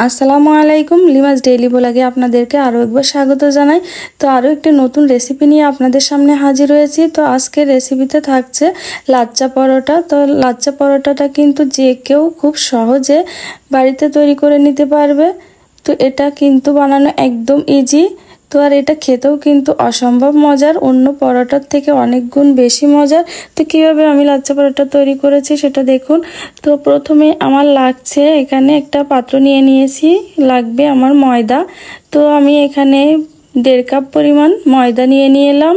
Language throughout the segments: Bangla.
আসসালামু আলাইকুম। লিমাস ডেইলি ব্লগে আপনাদেরকে আরও একবার স্বাগত জানাই। তো আরও একটি নতুন রেসিপি নিয়ে আপনাদের সামনে হাজির হয়েছি। তো আজকের রেসিপিতে থাকছে লাচ্চা পরোটা। তো লাচ্চা পরোটাটা কিন্তু যে কেউ খুব সহজে বাড়িতে তৈরি করে নিতে পারবে। তো এটা কিন্তু বানানো একদম ইজি। তো আর এটা খেতেও কিন্তু অসম্ভব মজার, অন্য পরোটার থেকে অনেক গুণ বেশি মজার। তো কীভাবে আমি লাচ্চা পরোটা তৈরি করেছি সেটা দেখুন। তো প্রথমে আমার লাগছে, এখানে একটা পাত্র নিয়ে নিয়েছি, লাগবে আমার ময়দা। তো আমি এখানে 1.5 কাপ পরিমাণ ময়দা নিয়ে এলাম।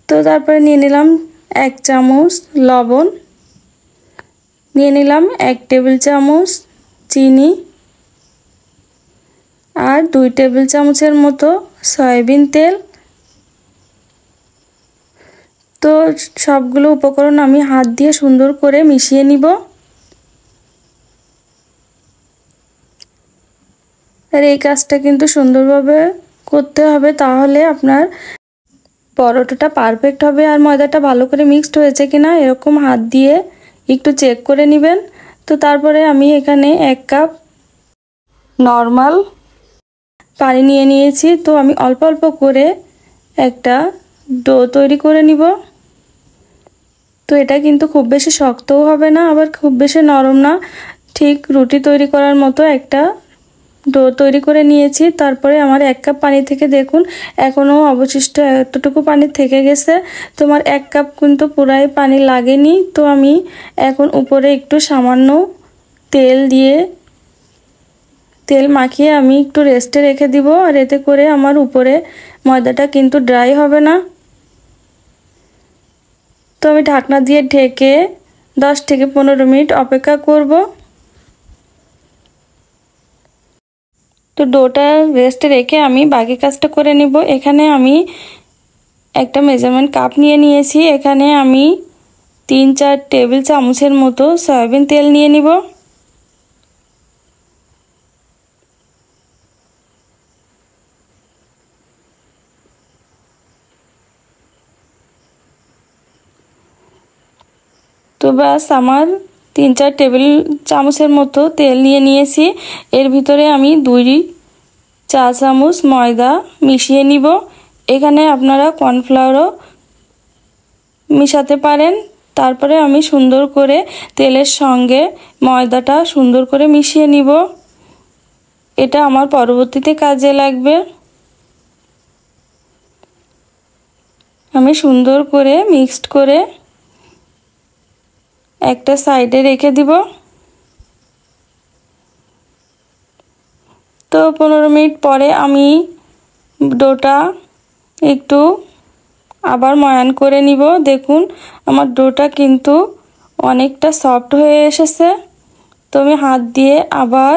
তো তারপরে নিয়ে নিলাম 1 চামচ লবণ, নিয়ে নিলাম 1 টেবিল চামচ চিনি আর 2 টেবিল চামচের মতো সয়াবিন তেল। তো সবগুলো উপকরণ আমি হাত দিয়ে সুন্দর করে মিশিয়ে নিব। আর এই কাজটা কিন্তু সুন্দরভাবে করতে হবে, তাহলে আপনার পরোটাটা পারফেক্ট হবে। আর ময়দাটা ভালো করে মিক্সড হয়েছে কিনা এরকম হাত দিয়ে একটু চেক করে নেবেন। তো তারপরে আমি এখানে 1 কাপ নর্মাল পানি নিয়েছি। তো আমি অল্প অল্প করে একটা ডো তৈরি করে নিব। তো এটা কিন্তু খুব বেশি শক্তও হবে না, আবার খুব বেশি নরম না, ঠিক রুটি তৈরি করার মতো একটা ডো তৈরি করে নিয়েছি। তারপরে আমার 1 কাপ পানি থেকে দেখুন এখনও অবশিষ্ট এতটুকু পানি থেকে গেছে। তোমার 1 কাপ কিন্তু পুরাই পানি লাগেনি। তো আমি এখন উপরে একটু সামান্য তেল মাখিয়ে আমি একটু রেস্টে রেখে দিব। আর এতে করে আমার উপরে ময়দাটা কিন্তু ড্রাই হবে না। তো আমি ঢাকনা দিয়ে ঢেকে 10 থেকে 15 মিনিট অপেক্ষা করব। তো ডোটা রেস্টে রেখে আমি বাকি কাজটা করে নিব। এখানে আমি একটা মেজারমেন্ট কাপ নিয়েছি। এখানে আমি 3-4 টেবিল চামচের মতো সয়াবিন তেল নিয়ে নিব। তো বাস আমার 3-4 টেবিল চামচের মতো তেল নিয়েছি। এর ভিতরে আমি 2 চা চামচ ময়দা মিশিয়ে নিব। এখানে আপনারা কর্নফ্লাওয়ারও মিশাতে পারেন। তারপরে আমি সুন্দর করে তেলের সঙ্গে ময়দাটা সুন্দর করে মিশিয়ে নিব। এটা আমার পরবর্তীতে কাজে লাগবে। আমি সুন্দর করে মিক্সড করে একটা সাইডে রেখে দিব। তো 15 মিনিট পরে আমি ডোটা একটু আবার ময়ান করে নিব। দেখুন আমার ডোটা কিন্তু অনেকটা সফট হয়ে এসেছে। তো আমি হাত দিয়ে আবার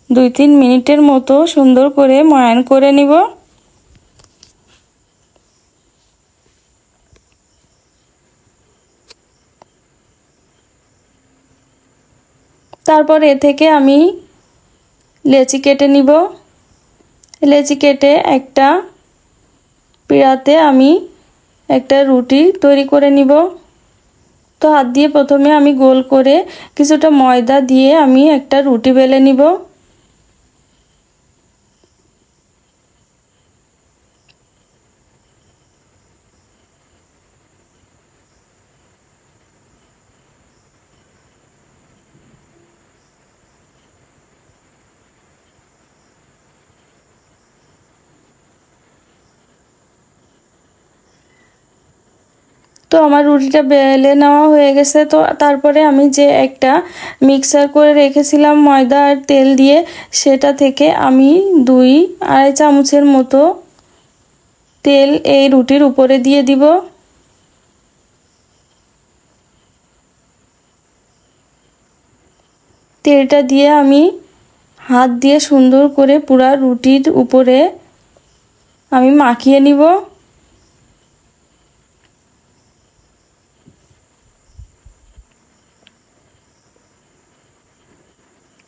2-3 মিনিটের মতো সুন্দর করে ময়ান করে নিব। তারপর এ থেকে আমি লেচি কেটে নিব। লেচি কেটে একটা পিঁড়াতে আমি একটা রুটি তৈরি করে নিব। তো হাত দিয়ে প্রথমে আমি গোল করে কিছুটা ময়দা দিয়ে আমি একটা রুটি বেলে নিব। তো আমার রুটিটা বেলে নেওয়া হয়ে গেছে। তো তারপরে আমি যে একটা মিক্সার করে রেখেছিলাম ময়দা আর তেল দিয়ে, সেটা থেকে আমি 2-2.5 চামচের মতো তেল এই রুটির উপরে দিয়ে দিব। তেলটা দিয়ে আমি হাত দিয়ে সুন্দর করে পুরা রুটির উপরে আমি মাখিয়ে নিব।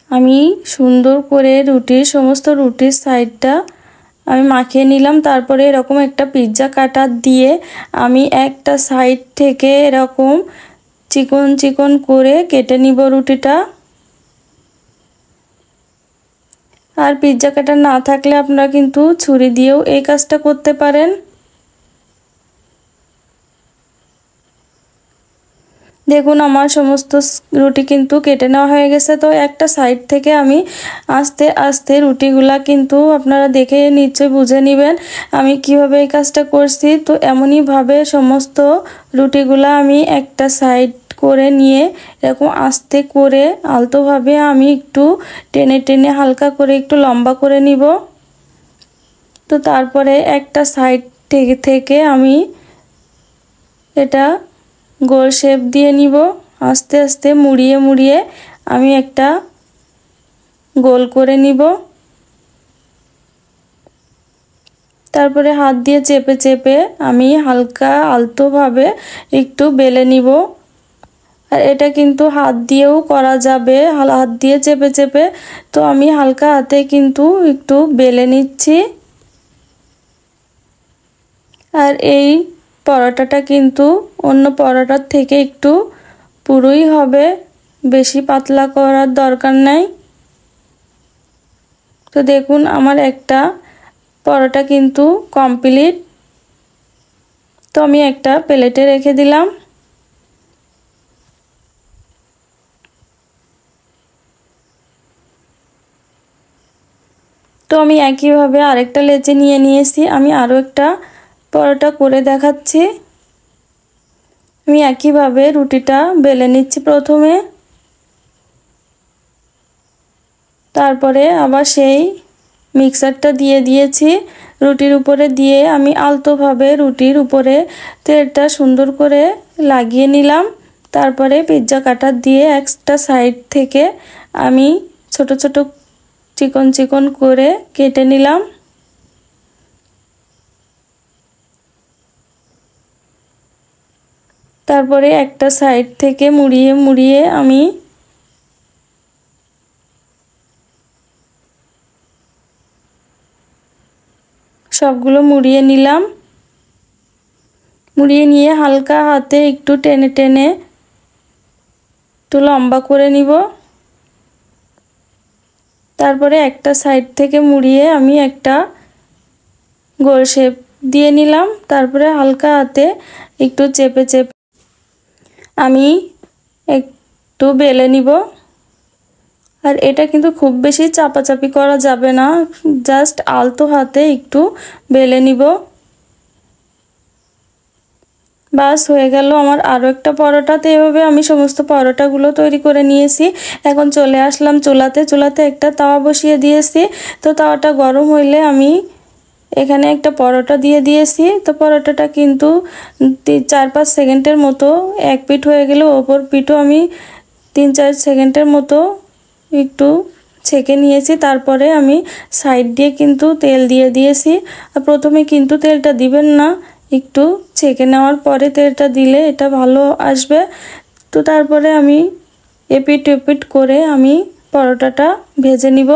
আমি সুন্দর করে সমস্ত রুটির সাইডটা আমি মাখিয়ে নিলাম। তারপরে এরকম একটা পিৎজা কাটার দিয়ে আমি একটা সাইড থেকে এরকম চিকন চিকন করে কেটে নিব রুটিটা। আর পিৎজা কাটার না থাকলে আপনারা কিন্তু ছুরি দিয়েও এই কাজটা করতে পারেন। দেখুন আমার সমস্ত রুটি কিন্তু কেটে নেওয়া হয়ে গেছে। তো একটা সাইড থেকে আমি আস্তে আস্তে রুটিগুলা কিন্তু আপনারা দেখে নিশ্চয়ই বুঝে নেবেন আমি কিভাবে এই কাজটা করছি। তো এমনইভাবে সমস্ত রুটিগুলা আমি একটা সাইড করে নিয়ে এরকম আস্তে করে আলতোভাবে আমি একটু টেনে টেনে হালকা করে একটু লম্বা করে নিব। তো তারপরে একটা সাইড থেকে আমি এটা গোল শেপ দিয়ে নিব। আস্তে আস্তে মুড়িয়ে মুড়িয়ে আমি একটা গোল করে নিব। তারপরে হাত দিয়ে চেপে চেপে আমি হালকা আলতোভাবে একটু বেলে নিব। আর এটা কিন্তু হাত দিয়েও করা যাবে, হাত দিয়ে চেপে চেপে। তো আমি হালকা হাতে কিন্তু একটু বেলে নিচ্ছি। আর এই পরোটাটা কিন্তু অন্য পরোটার থেকে একটু পুরোই হবে, বেশি পাতলা করার দরকার নাই। তো দেখুন আমার একটা পরোটা কিন্তু কমপ্লিট। তো আমি একটা প্লেটে রেখে দিলাম। তো আমি একইভাবে আরেকটা লেচি নিয়ে নিয়েছি। আমি আরও একটা পরোটা করে দেখাচ্ছি। আমি একইভাবে রুটিটা বেলে নিচ্ছি প্রথমে, তারপরে আবার সেই মিক্সারটা দিয়ে দিয়েছি রুটির উপরে দিয়ে আমি আলতোভাবে রুটির উপরে তেলটা সুন্দর করে লাগিয়ে নিলাম। তারপরে পিৎজা কাটার দিয়ে একটা সাইড থেকে আমি ছোট ছোট চিকন চিকন করে কেটে নিলাম। তারপরে একটা সাইড থেকে মুড়িয়ে মুড়িয়ে আমি সবগুলো মুড়িয়ে নিলাম। মুড়িয়ে নিয়ে হালকা হাতে একটু টেনে টেনে একটু লম্বা করে নিব। তারপরে একটা সাইড থেকে মুড়িয়ে আমি একটা গোল শেপ দিয়ে নিলাম। তারপরে হালকা হাতে একটু চেপে চেপে আমি একটু বেলে নিব। আর এটা কিন্তু খুব বেশি চাপাচাপি করা যাবে না, জাস্ট আলতো হাতে একটু বেলে নিব। বাস হয়ে গেল আমার আরও একটা পরোটা। তো এভাবে আমি সমস্ত পরোটাগুলো তৈরি করে নিয়েছি। এখন চলে আসলাম চুলাতে একটা তাওয়া বসিয়ে দিয়েছি। তো তাওয়াটা গরম হইলে আমি এখানে একটা পরোটা দিয়ে দিয়েছি। তো পরোটাটা কিন্তু 4-5 সেকেন্ডের মতো এক পিঠ হয়ে গেলে অপর পিঠও আমি 3-4 সেকেন্ডের মতো একটু ছেঁকে নিয়েছি। তারপরে আমি সাইড দিয়ে কিন্তু তেল দিয়ে দিয়েছি। আর প্রথমে কিন্তু তেলটা দিবেন না, একটু ছেঁকে নেওয়ার পরে তেলটা দিলে এটা ভালো আসবে। তো তারপরে আমি এপিট এপিট করে আমি পরোটাটা ভেজে নিব।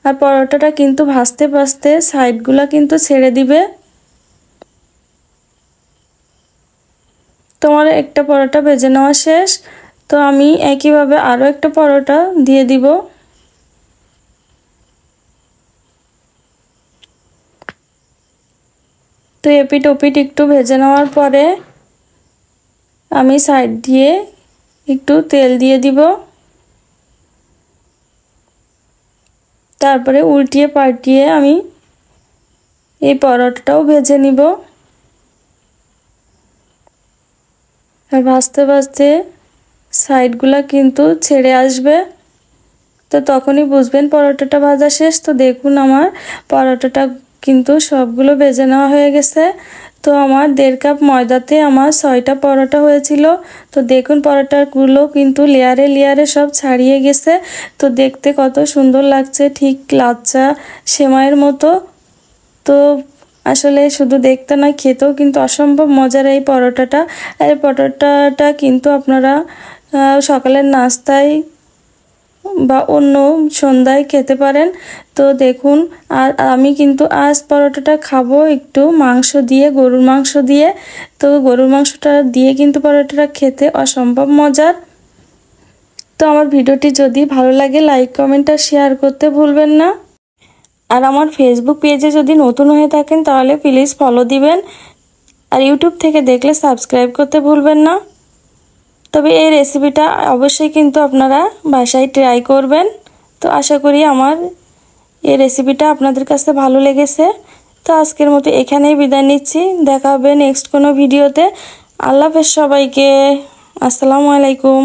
আর পরোটাটা কিন্তু ভাজতে ভাজতে সাইডগুলো কিন্তু ছেড়ে দিবে। তোমার একটা পরোটা ভেজে নেওয়া শেষ। তো আমি একইভাবে আরও একটা পরোটা দিয়ে দিব। তো এপিট ওপিট একটু ভেজে নেওয়ার পরে আমি সাইড দিয়ে একটু তেল দিয়ে দিব। তারপরে উল্টিয়ে পাল্টিয়ে আমি এই পরোটাটাও ভেজে নিব। আর ভাজতে ভাজতে সাইডগুলো কিন্তু ছেড়ে আসবে। তো তখনই বুঝবেন পরোটাটা ভাজা শেষ। তো দেখুন আমার পরোটাটা কিন্তু সবগুলো ভেজে নেওয়া হয়ে গেছে। তো আমার 1.5 কাপ ময়দাতে আমার 6টা পরোটা হয়েছিল। তো দেখুন পরোটাগুলো কিন্তু লেয়ারে লেয়ারে সব ছাড়িয়ে গেছে। তো দেখতে কত সুন্দর লাগছে, ঠিক লাচ্চা সেমাইয়ের মতো। তো আসলে শুধু দেখতে নয়, খেতেও কিন্তু অসম্ভব মজার এই পরোটাটা। এই পরোটাটা কিন্তু আপনারা সকালের নাস্তায় বা অন্য সন্ধ্যায় খেতে পারেন। তো দেখুন আর আমি কিন্তু আজ পরোটাটা খাবো একটু মাংস দিয়ে, গরুর মাংস দিয়ে। তো গরুর মাংসটা দিয়ে কিন্তু পরোটাটা খেতে অসম্ভব মজার। তো আমার ভিডিওটি যদি ভালো লাগে লাইক কমেন্ট আর শেয়ার করতে ভুলবেন না। আর আমার ফেসবুক পেজে যদি নতুন হয়ে থাকেন তাহলে প্লিজ ফলো দিবেন। আর ইউটিউব থেকে দেখলে সাবস্ক্রাইব করতে ভুলবেন না। তবে এই রেসিপিটা অবশ্যই কিন্তু আপনারা বাসায় ট্রাই করবেন। তো আশা করি আমার এই রেসিপিটা আপনাদের কাছে ভালো লেগেছে। তো আজকের মতো এখানেই বিদায় নিচ্ছি। দেখা হবে নেক্সট কোনো ভিডিওতে। আল্লাহ হাফেজ সবাইকে। আসসালামু আলাইকুম।